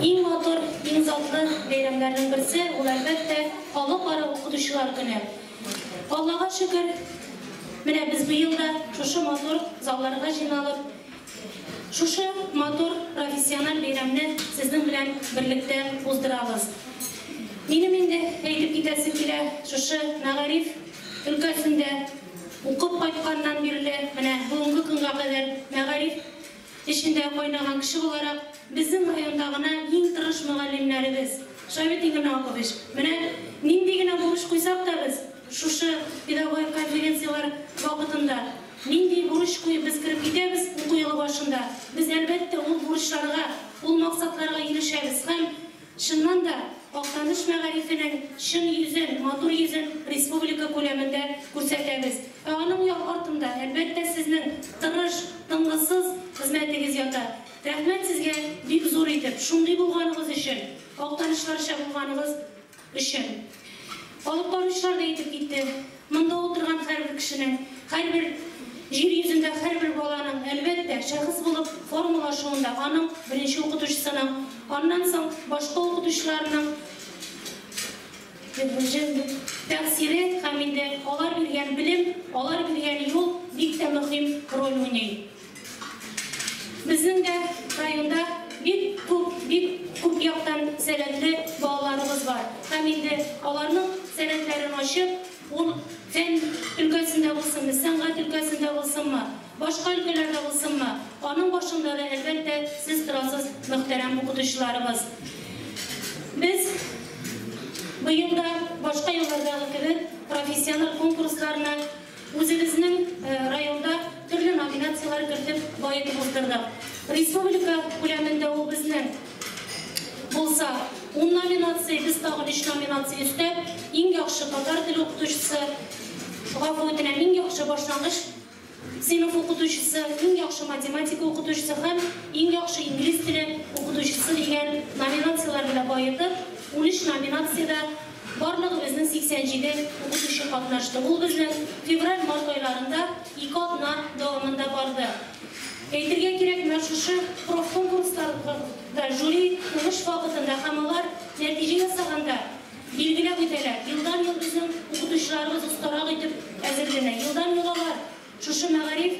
Ең матур, ең затлы бәйрәмләрнең берсе ул әлбәттә халыкара укытучылар көне. Аллаға шөкер, менә без быел да шушы матур залларга җыйналып, шушы матур профессиональ бәйрәмне сезнең белән берлектә уздырабыз. Минем инде әйтеп китәсем килә, шушы мәгариф өлкәсендә укып кайтканнан бирле, менә бүгенге көнгә кадәр мәгариф эшендә кайнаган кеше буларак, безнең районда гына иң тырыш мөгаллимнәребез, Шабит Игнакович, менә нинди генә бурыч куйсак та без, шушы педагогик конференциялар вакытында нинди бурыч куеп без кирип китәбез уку елы башында, без әлбәттә ул бурычларга, ул максатларга ирешәбез һәм чыннан да Актаныш мәгарифенең чын йөзен, матур йөзен республика күләмендә күрсәтәбез. Аның артында әлбәттә сезнең тырыш, тынгысыз хезмәтегез ята. Рәхмәт сезгә бик зур итеп, шундый булганыгыз өчен, Актанышларча булганыгыз өчен. Алып баручылар да әйтеп китте, монда утырган һәрбер кешенең, һәрбер җир йөзендә һәрбер баланың әлбәттә шәхес булып формалашуында аның беренче укытучысының, аннан соң башка укытучыларның тәэсире һәм инде алар биргән белем, алар биргән юл бик тә мөһим роль уйный. Безнең дә районда бик күп яктан сәләтле балаларыбыз бар. Һәм инде аларның сәләтләрен ачып, ул фән өлкәсендә булсынмы, сәнгать өлкәсендә булсынмы, башка өлкәләрдә булсынмы, аның башында да әлбәттә сез торасыз мөхтәрәм укытучыларыбыз. Без быел да башка еллардагы кебек профессиональ конкурсларына үзебезнең районда төрле номинациялар кертеп баетып уздырдык. Республика күләмендә ул безнең булса 10 номинация, без тагын 3 номинация өстәп, иң яхшы татар теле укытучысы, гафу үтенәм, иң яхшы башлангыч сыйныф укытучысы, иң яхшы математика укытучысы һәм иң яхшы инглиз теле укытучысы дигән номинациялар белән баетып, 13 номинациядә барлыгы безнең 87 укытучы катнашты. Ул безнең февраль-март айларында 2 атна дәвамында барды. Әйтергә кирәк, менә шушы профконкурсларда жюри уңыш вакытында һәм алар нәтиҗә ясаганда билгеләп үтәләр. Елдан-ел безнең укытучыларыбыз устарак итеп әзерләнә. Елдан-ел алар шушы мәгариф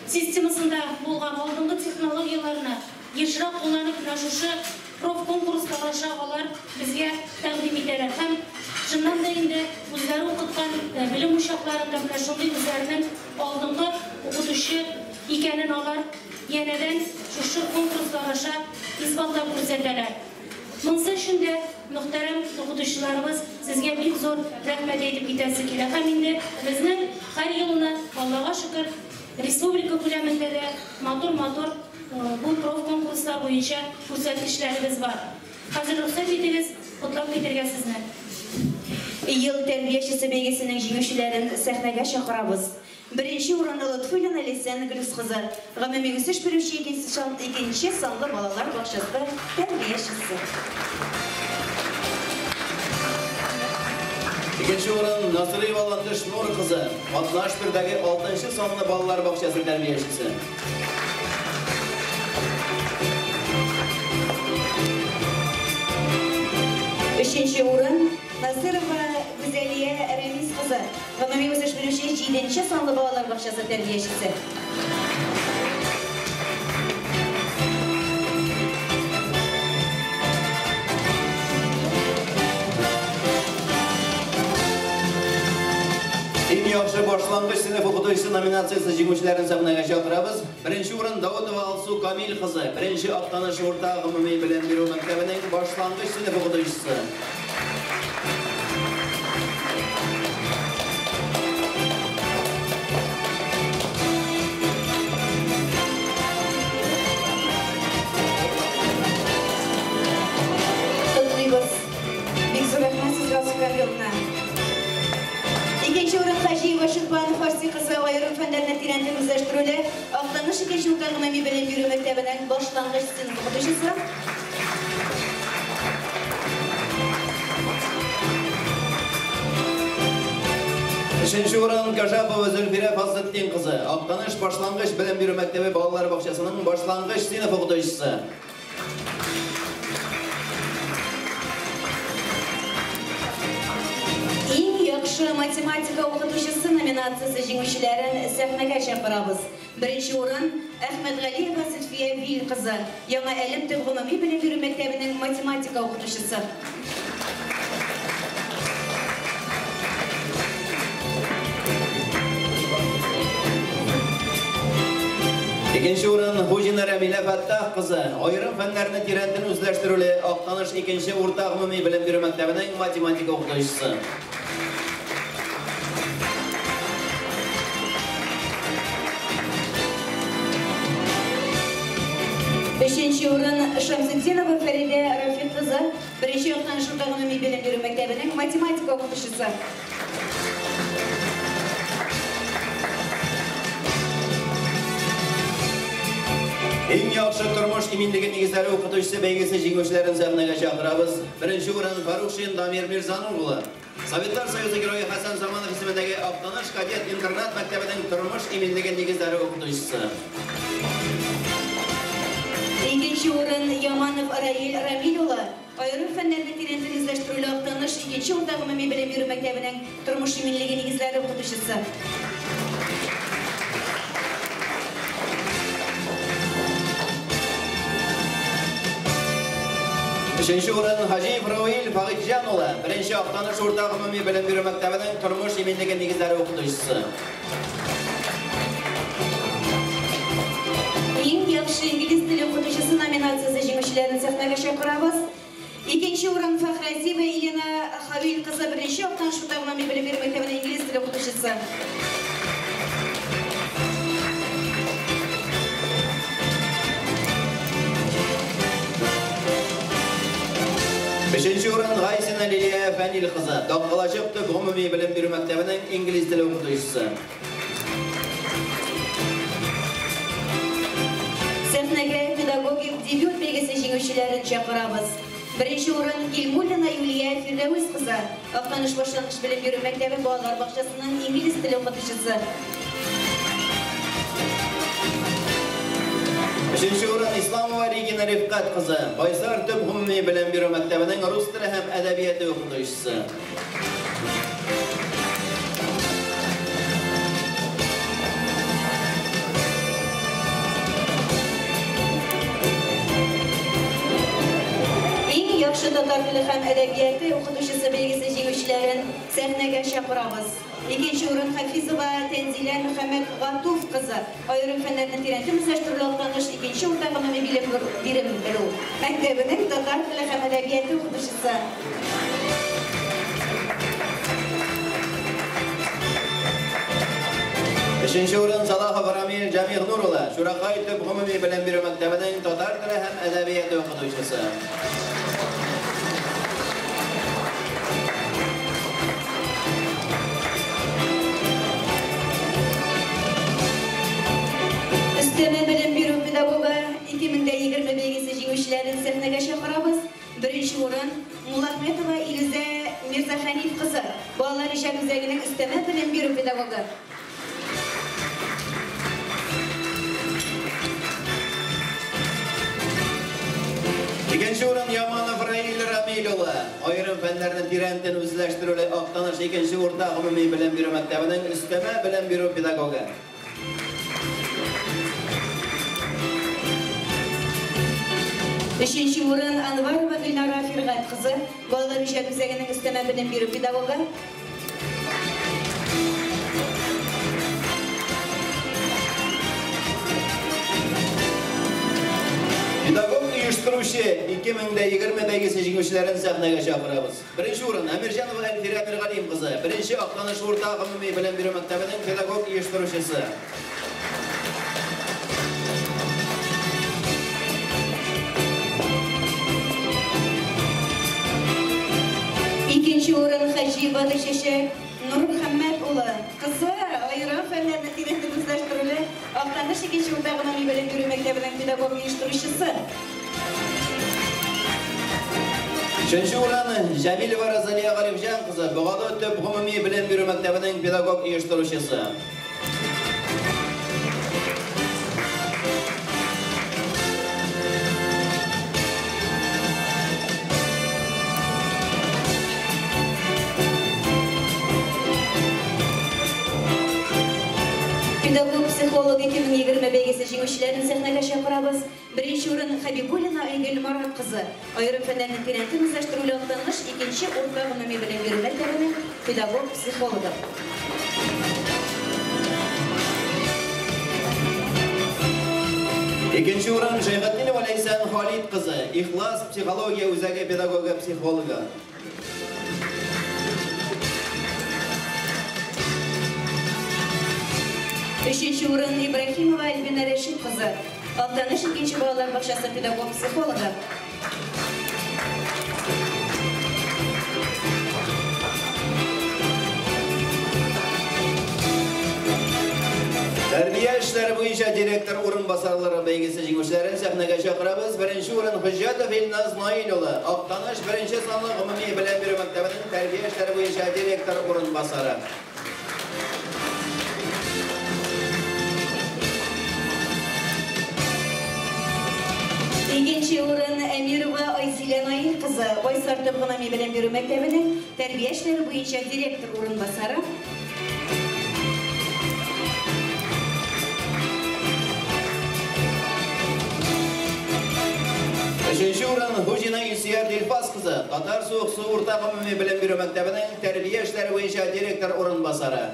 системасында булган алдынгы технологияларны ешрак кулланып, менә шушы профконкурслар аша алар безгә тәкъдим итәләр. Һәм чыннан да инде үзләре укыткан белем учакларында менә шундый үзләренең алдынгы укытучы икәнен алар янәдән шушы конкурслар аша исбатлап күрсәтәләр. Монсы өчен дә мөхтәрәм укытучыларыбыз сезгә бик зур рәхмәт әйтеп китәсе килә. Һәм инде безнең һәр елны, Аллага шөкер, республика күләмендә дә матур бу профконкурслар буенча күрсәткечләребез бар. Хәзер рөхсәт итегез, котлап китәргә сезне. Ел тәрбиячесе бәйгесенең җиңүчеләрен сәхнәгә чакырабыз. Birinci урынны Лутфуллина Лесен Гөлс кызы, гомуми үсеш берүче икенче санлы балалар бакчасы тәрбиячесе. Икенче урын Насыриева Ландыш Нур кызы, 61-дәге 6-нчы санлы балалар бакчасы тәрбиячесе. Өченче урын Насырова Гүзәлия Рәмис кызы, гомуми үсеш берүче 7-нче санлы балалар бакчасы тәрбиячесе. Иң яхшы башлангыч сыйныф укытучысы номинациясы җиңүчеләрен сәхнәгә чакырабыз. Беренче урын Даутова Алсу Камил кызы, беренче Актаныш урта гомуми белем бирү мәктәбенең башлангыч сыйныф укытучысы. İkinci урын Хажиева Шулпан Фарси кызы аерым фәннәрне тирәнлек үзләштерүдә Актаныш икенче урта гомуми белем бирү мәктәбенең башлангыч сыйныф укытучысы. Üçüncü урын Кажапова Зөлфирә Фазлетдин кызы, Актаныш башлангыч белем бирү мәктәбе балалар бакчасының башлангыч сыйныф укытучысы. Яхшы математика оқытушысы номинациясы жеңушілерін сәхнәгә шақырабыз. Бірінші орын Әхмәтғалиева Зульфия Вил қызы, Яңа әлем төп ғылыми білім беру мектебінің математика оқытушысы. İkinci orun Hujina Ramila Fattah kızı, ayırım fənlərini tirəndin özləşdirili Aqtanış ikinci orta ümumi bilim berу məktəbinin matematika oxuyucusu. Beşinci orun Şamsıddinova Feride Rafiq kızı, birinci Aqtanış orta ümumi bilim berу məktəbinin matematika oxuyucusu. En yaxşı turmuş iminligi negizlari o'qituvchisi belgisi jenguvchilarini sahnaga chaqiramiz. Birinchi o'rin Farruxshin Damir Mirzanur o'g'li. Sovetlar Soyuzi Giroyi Hasan Zamanov ismidagi Aqtanish kadet internat maktabining turmush iminligi negizlari o'qituvchisi. İkinci o'rin Yamanov Rail Ramilova, ayrim fənlərni tirəndin izləşdirili Aqtanish ikinci orta ümumi bilim berу maktabining turmush iminligi negizlari o'qituvchisi. Üçüncü o'rin Hajiyev Ravil Fagitjan o'g'li. Birinchi Aqtanish o'rta ümumi bilim berу maktabining turmush iminligi negizlari o'qituvchisi. Eng yaxshi ingliz tili o'qituvchisi nominatsiyasi jenguvchilarini sahnaga chaqiramiz. İkinci o'rin Faxraziyeva Elena Xavil qizi, birinchi Aqtanish o'rta ümumi bilim berу maktabining ingliz tili o'qituvchisi. Beşinci o'rin G'aysina Liliya Fanil qizi, Doqqalashib tub umumiy bilim berу maktabining ingliz tili o'qituvchisi. Sahnaga pedagogik debyut belgisi jenguvchilarini chaqiramiz. Birinchi o'rin Gilmullina Yuliya Firdavs qizi, Aqtanish boshlang'ich bilim berу maktabi bolalar bog'chasining ingliz tili o'qituvchisi. Üçüncü o'rin Islomova Regina Rifqat qizi, Qaysar tub umumiy bilim berу maktabining rus tili ham adabiyoti o'qituvchisi. Eng yaxshi tatar tili ham adabiyoti o'qituvchisi belgisi jenguvchilarini sahnaga chaqiramiz. İkinci o'rin Hafizova Tanzila Muhammad G'atuf qizi, ayrim fənlərni tirəndin izləşdirili Aqtanish ikinci o'rta ümumi bilim berу maktabining tatar tili ham adabiyoti o'qituvchisi. Beşinci o'rin Salahov Ramil Jamil Nurula, Shuraqay tub umumiy bilim berу maktabining tatar tili ham adabiyoti o'qituvchisi. Üsteme bilim berу pedagogi 2020 belgisi jenguvchilarini sahnaga chaqiramiz. Birinchi o'rin Mulahmetova Iliza Mirzaxanif qizi, bolalar ish guzagining üsteme bilim berу pedagogi. İkinci o'rin Yamanov Rail Ramil o'g'li. Ayrim fənlərni tirəndin o'zləşdirili Aqtanish ikinci o'rta umumiy bilim berу maktabining üsteme bilim berу pedagogi. Beşinci o'rin Anvarova Gulnora Firg'at qizi, bolalar ish guzagining üsteme bilim berу pedagogi. Pedagog uyushtiruvchi 2020 belgisi jenguvchilarini sahnaga chaqiramiz. Birinchi o'rin Amirjanova Alfira Mirg'aliyev qizi, birinchi Aqtanish o'rta umumiy bilim berу maktabining pedagog uyushtiruvchisi. İkinci o'rin Hajiyeva Shashak Nur Muhammad o'g'li qizi, ayrim fənlərni tirəndin izləşdirili Aqtanish ikinci o'rta ümumi bilim berу maktabining pedagog uyushtiruvchisi. Üçüncü o'rin Jamilova Razaliya G'alibjan qizi, Bog'ota tub umumiy bilim berу maktabining pedagog uyushtiruvchisi. психолог 2020 бәйгесі жеңушілерін сәхнәгә шақырабыз. Бірінші орын Хабибуллина Айгөл Марат қызы. Айрым фәннәрнең тирәнтен үзләштерүле аттаныш, икенче урта гомуми белем бирү мәктәбенең педагог психологы. İkinci uğran Şeyhattinova Leysen Halid kızı, İhlas Psikologiya Üzəgi Pedagoga Psixologa. Üçüncü uğran İbrahimova Elbina Reşit kızı, Altanış ikinci balalar bakşası pedagog psixologa. Terbiye işleri boyunca direktör orunbasarları bәйгесі жеңушілерін сәхнәгә шақырабыз. Birinci урын Hüccatov Elnaz Nailova, Aqtaныш birinci sanlı gümumi bilem biri məktəbinin terbiye işleri boyunca direktör orunbasarı. İkinci uğran Emirova Ayzile Nail kızı, Baysartı gümumi bilem biri məktəbinin terbiye işleri boyunca direktör orunbasarı. Üçüncü uğran Hujina Yusiyar Dilfaz kızı, Qatar Soğuk Su Orta Gümumi Bilem Biri Məktəbinin terbiye işleri boyunca direktör orunbasarı.